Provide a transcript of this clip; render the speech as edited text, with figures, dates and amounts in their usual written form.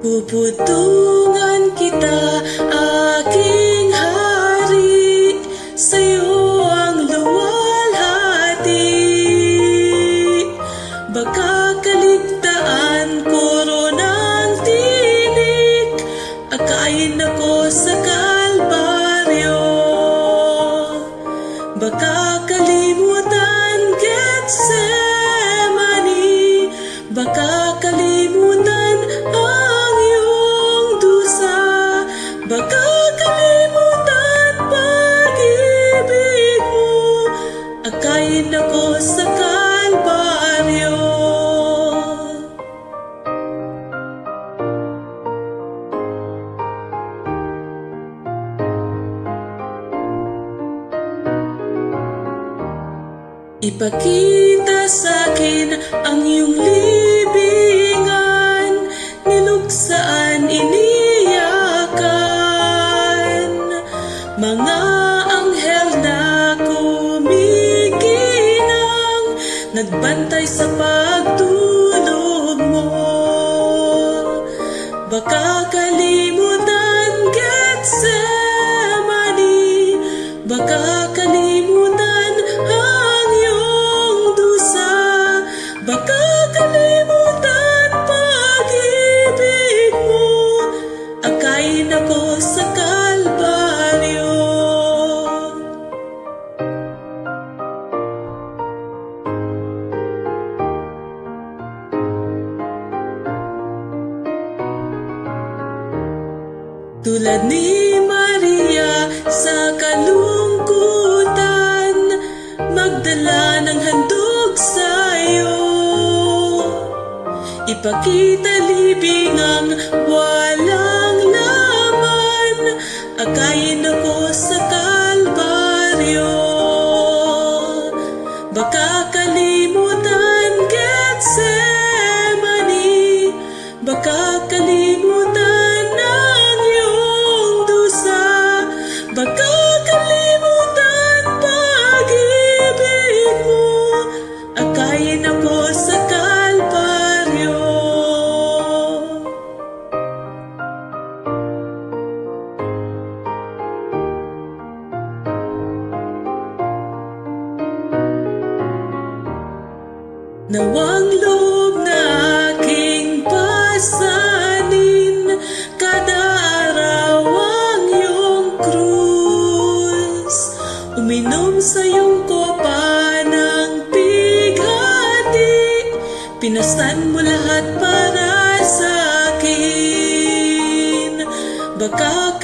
Puputungan kita, aking hari, sa'yo ang luwalhati. Baka kaligtaan, koronang tinik, akayin ako sa Kalbaryo. Baka kalimutan, Getsemani, baka kalimutan ang iyong dusa, baka kalimutan pag-ibig mo, akayin ako sa Kalbaryo. Ipakita sa'kin ang iyong libingan, niluksaan, iniyakan. Mga anghel na kumikinang, nagbantay sa pagtulog mo. Baka kalimutan, Getsemani, baka kalimutan ang iyong dusa, baka kalimutan pag-ibig mo, akayin ako sa Kalbaryo. Tulad ni Maria sa kalungkutan, magdala ng handog sa'yo. Ipakita libingang walang laman, akayin ako sa Kalbaryo. Baka kalimutan, Getsemani, baka kalimutan ang iyong dusa, baka kalimutan pag-ibig mo, akayin ako sa Kalbaryo. Nawang loob na aking pasanin, kada araw ang iyong krus. Uminom sa iyong kopa ng pighati, pinasan mo lahat para sa akin. Baka